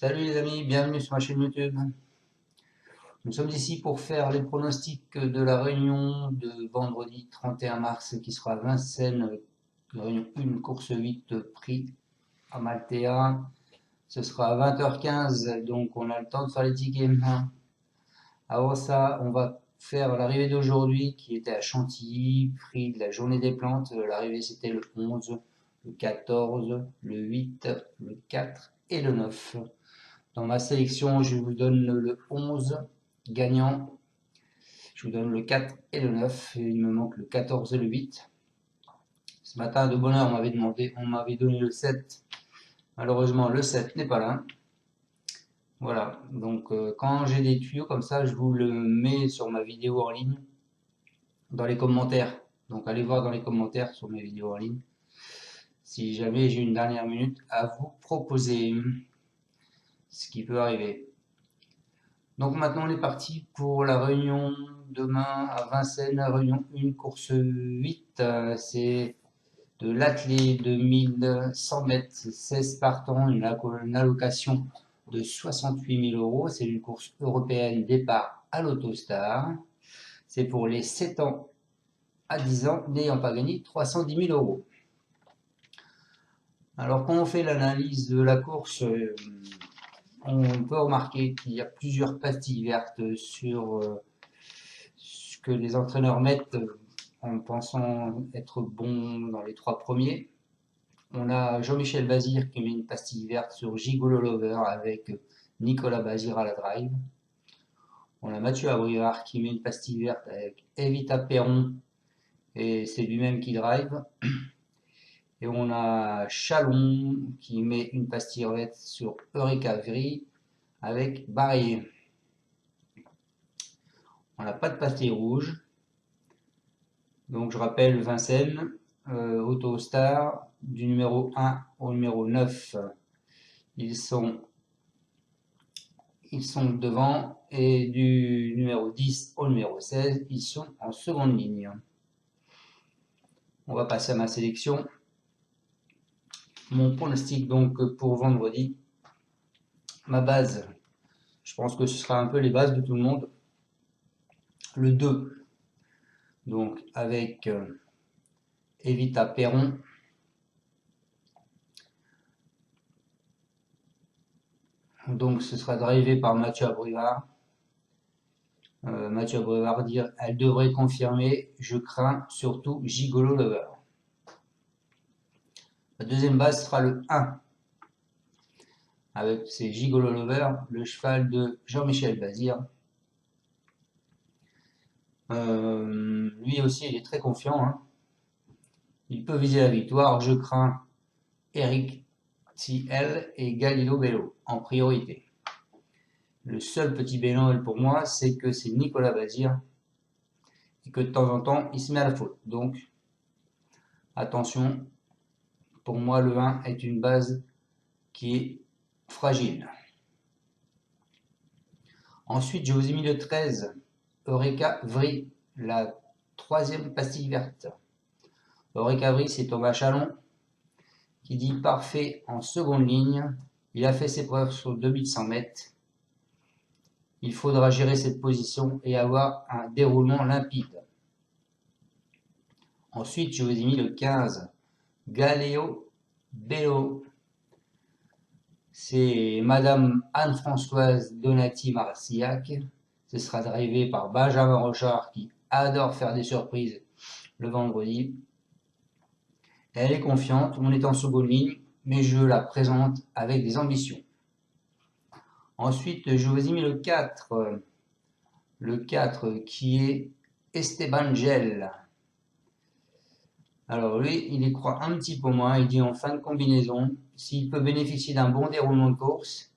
Salut les amis, bienvenue sur ma chaîne YouTube. Nous sommes ici pour faire les pronostics de la réunion de vendredi 31 mars qui sera à Vincennes, réunion 1, course 8, prix à Maltea. Ce sera à 20h15, donc on a le temps de faire les tickets. Avant ça, on va faire l'arrivée d'aujourd'hui qui était à Chantilly, prix de la journée des plantes. L'arrivée c'était le 11, le 14, le 8, le 4 et le 9. Dans ma sélection, je vous donne le 11 gagnant. Je vous donne le 4 et le 9. Et il me manque le 14 et le 8. Ce matin, de bonne heure, on m'avait donné le 7. Malheureusement, le 7 n'est pas là. Voilà. Donc, quand j'ai des tuyaux comme ça, je vous le mets sur ma vidéo en ligne, dans les commentaires. Donc, allez voir dans les commentaires sur mes vidéos en ligne. Si jamais j'ai une dernière minute à vous proposer, ce qui peut arriver. Donc maintenant on est parti pour la réunion demain à Vincennes, réunion 1, course 8, c'est de l'athlé de 1100 mètres, 16 partants, une allocation de 68 000 euros, c'est une course européenne départ à l'Autostar, c'est pour les 7 ans à 10 ans n'ayant pas gagné 310 000 euros. Alors quand on fait l'analyse de la course, on peut remarquer qu'il y a plusieurs pastilles vertes sur ce que les entraîneurs mettent en pensant être bons dans les 3 premiers. On a Jean-Michel Bazir qui met une pastille verte sur Gigolo Lover avec Nicolas Bazir à la drive. On a Mathieu Abrivard qui met une pastille verte avec Evita Perron et c'est lui-même qui drive. Et on a Chalon qui met une pastille verte sur Eureka Vri avec Barrier. On n'a pas de pastille rouge. Donc je rappelle Vincennes, Autostar, du numéro 1 au numéro 9. Ils sont devant et du numéro 10 au numéro 16, ils sont en seconde ligne. On va passer à ma sélection. Mon pronostic donc pour vendredi. Ma base, je pense que ce sera un peu les bases de tout le monde. Le 2, donc avec Evita Perron. Donc ce sera drivé par Mathieu Abrivard. Mathieu Abrivard dire elle devrait confirmer, je crains surtout Gigolo Lover. La deuxième base sera le 1 avec ses Gigolo Lover, le cheval de Jean-Michel Bazir. Lui aussi il est très confiant, hein. Il peut viser la victoire, je crains Eric TL et Galileo Bello en priorité. Le seul petit bémol pour moi, c'est que c'est Nicolas Bazir et que de temps en temps, il se met à la faute. Donc, attention, pour moi, le 1 est une base qui est fragile. Ensuite, je vous ai mis le 13, Eureka Vri, la troisième pastille verte. Eureka Vri, c'est Thomas Chalon qui dit parfait en seconde ligne. Il a fait ses preuves sur 2100 mètres. Il faudra gérer cette position et avoir un déroulement limpide. Ensuite, je vous ai mis le 15, Galileo Bello. C'est Madame Anne-Françoise Donati-Marcillac. Ce sera drivé par Benjamin Rochard qui adore faire des surprises le vendredi. Elle est confiante, on est en seconde ligne, mais je la présente avec des ambitions. Ensuite, je vous ai mis le 4 qui est Esteban Gel. Alors lui, il y croit un petit peu moins, il dit en fin de combinaison, s'il peut bénéficier d'un bon déroulement de course,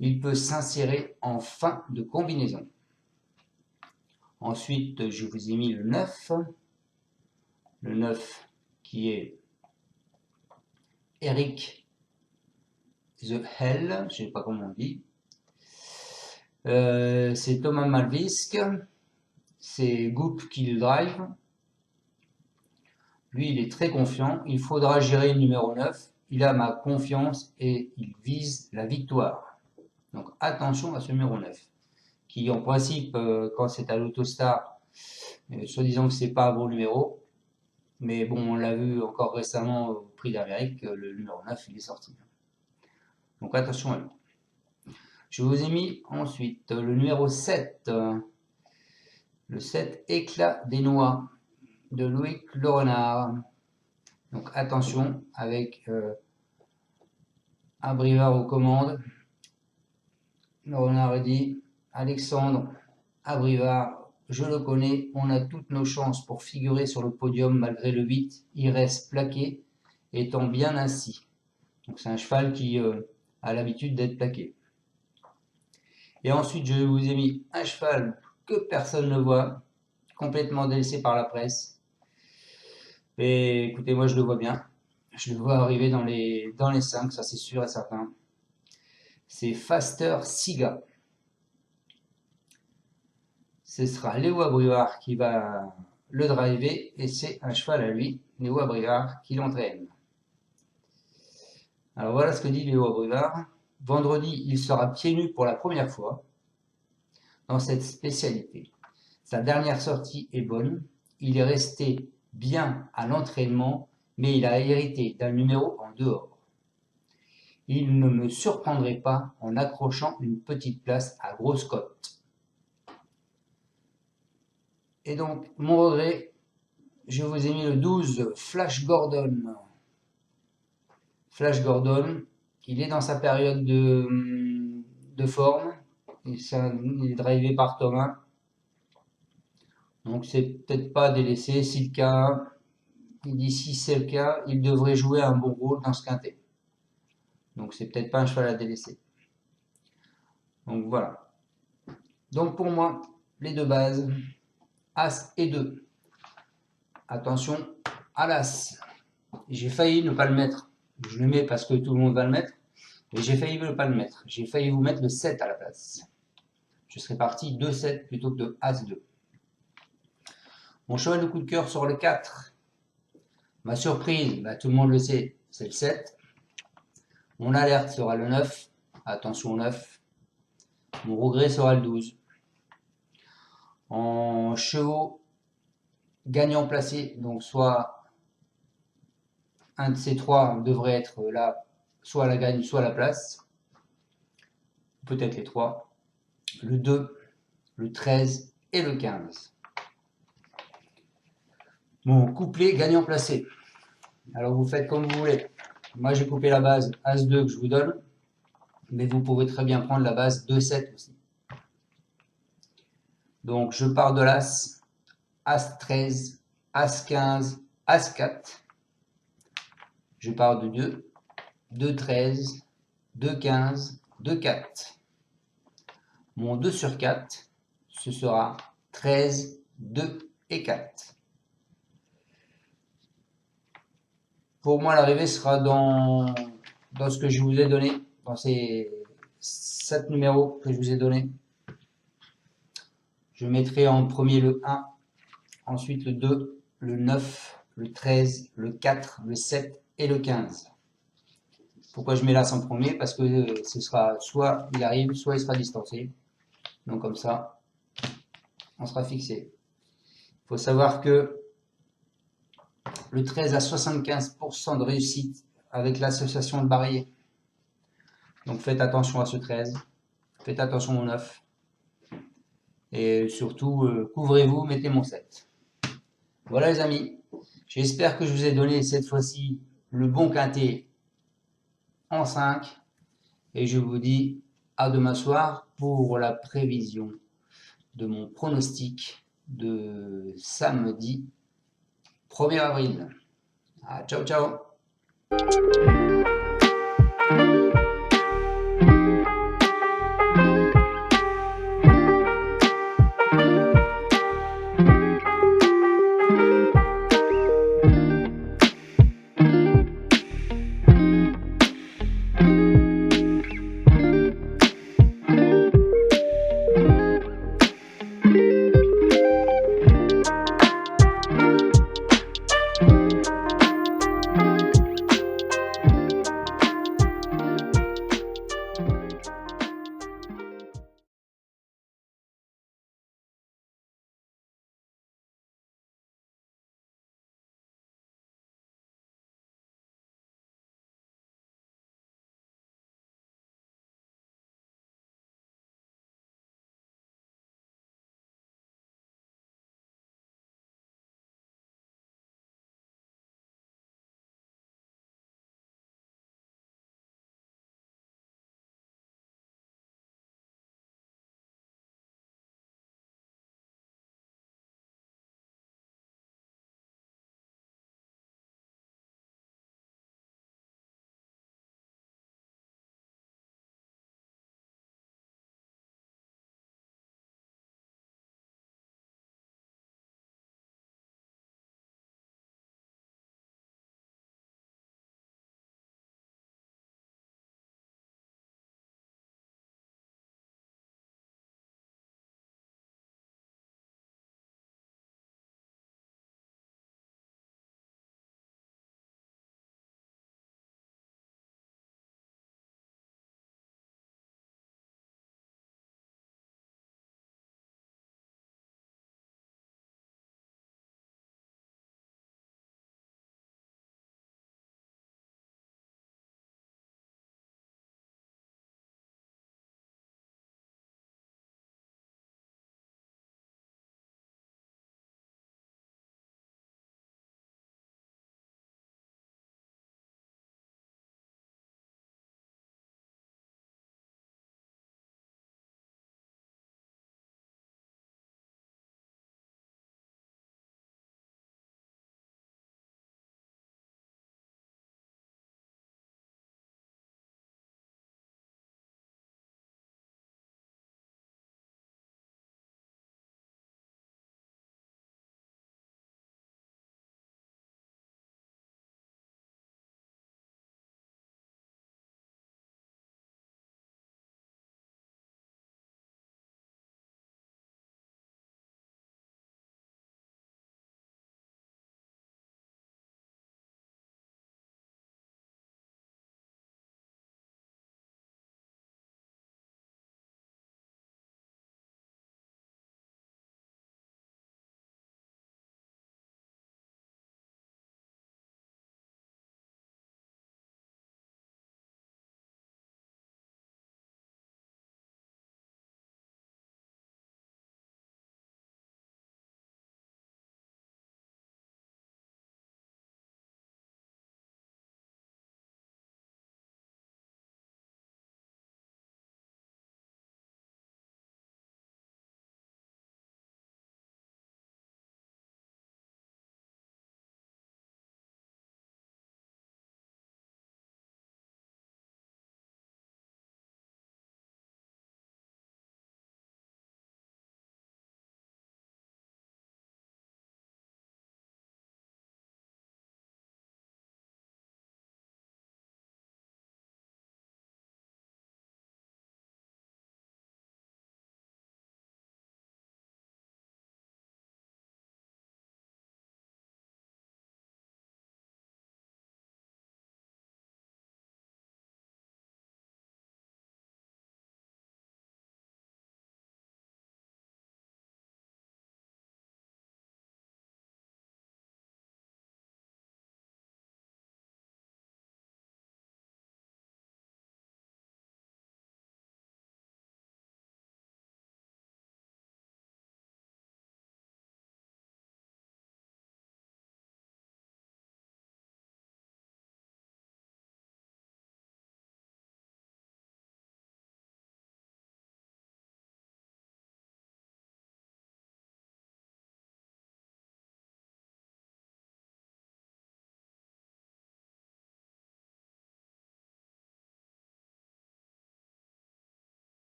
il peut s'insérer en fin de combinaison. Ensuite, je vous ai mis le 9 qui est Eric The Hell, je ne sais pas comment on dit. C'est Thomas Malvisque, c'est Goop qui le drive. Lui, il est très confiant. Il faudra gérer le numéro 9. Il a ma confiance et il vise la victoire. Donc attention à ce numéro 9, qui en principe, quand c'est à l'Autostar, soi-disant que c'est pas un bon numéro, mais bon, on l'a vu encore récemment au Prix d'Amérique, le numéro 9, il est sorti. Donc attention à lui. Je vous ai mis ensuite le numéro 7, le 7, Éclat des Noix, de Loïc Le Renard. Donc attention, avec un brivard aux commandes. Le Renard dit, Alexandre Abrivard, je le connais, on a toutes nos chances pour figurer sur le podium malgré le 8, il reste plaqué, étant bien ainsi. Donc c'est un cheval qui a l'habitude d'être plaqué. Et ensuite je vous ai mis un cheval que personne ne voit, complètement délaissé par la presse. Et écoutez, moi je le vois bien. Je le vois arriver dans les 5, ça c'est sûr et certain. C'est Faster Siga. Ce sera Léo Abrivard qui va le driver et c'est un cheval à lui, Léo Abrivard, qui l'entraîne. Alors voilà ce que dit Léo Abrivard. Vendredi, il sera pieds nus pour la première fois dans cette spécialité. Sa dernière sortie est bonne. Il est resté bien à l'entraînement, mais il a hérité d'un numéro en dehors. Il ne me surprendrait pas en accrochant une petite place à grosse cote. Et donc, mon regret, je vous ai mis le 12, Flash Gordon. Flash Gordon, il est dans sa période de forme. Il est drivé par Thomas. Donc, c'est peut-être pas délaissé. Si le cas, il dit si c'est le cas, il devrait jouer un bon rôle dans ce quintet. Donc, c'est peut-être pas un cheval à délaisser. Donc, voilà. Donc, pour moi, les deux bases, As et 2. Attention à l'As. J'ai failli ne pas le mettre. Je le mets parce que tout le monde va le mettre. Mais j'ai failli ne pas le mettre. J'ai failli vous mettre le 7 à la place. Je serais parti 2-7 plutôt que de As-2. Mon cheval de coup de cœur sur le 4. Ma surprise, tout le monde le sait, c'est le 7. Mon alerte sera le 9. Attention au 9. Mon regret sera le 12. En chevaux gagnant placé, donc soit un de ces trois devrait être là, soit la gagne, soit la place. Peut-être les trois. Le 2, le 13 et le 15. Mon couplet gagnant placé. Alors vous faites comme vous voulez. Moi j'ai coupé la base As-2 que je vous donne, mais vous pouvez très bien prendre la base 2-7 aussi. Donc je pars de l'As, As-13, As-15, As-4. Je pars de 2, 2-13, 2-15, 2-4. Mon 2 sur 4, ce sera 13, 2 et 4. Pour moi, l'arrivée sera dans ce que je vous ai donné, dans ces 7 numéros que je vous ai donnés. Je mettrai en premier le 1, ensuite le 2, le 9, le 13, le 4, le 7 et le 15. Pourquoi je mets l'As en premier? Parce que ce sera soit il arrive, soit il sera distancé. Donc comme ça, on sera fixé. Il faut savoir que le 13 a 75% de réussite avec l'association de Barrier. Donc faites attention à ce 13. Faites attention au 9. Et surtout, couvrez-vous, mettez mon 7. Voilà les amis. J'espère que je vous ai donné cette fois-ci le bon quintet en 5. Et je vous dis à demain soir pour la prévision de mon pronostic de samedi 1er avril. Ciao, ciao.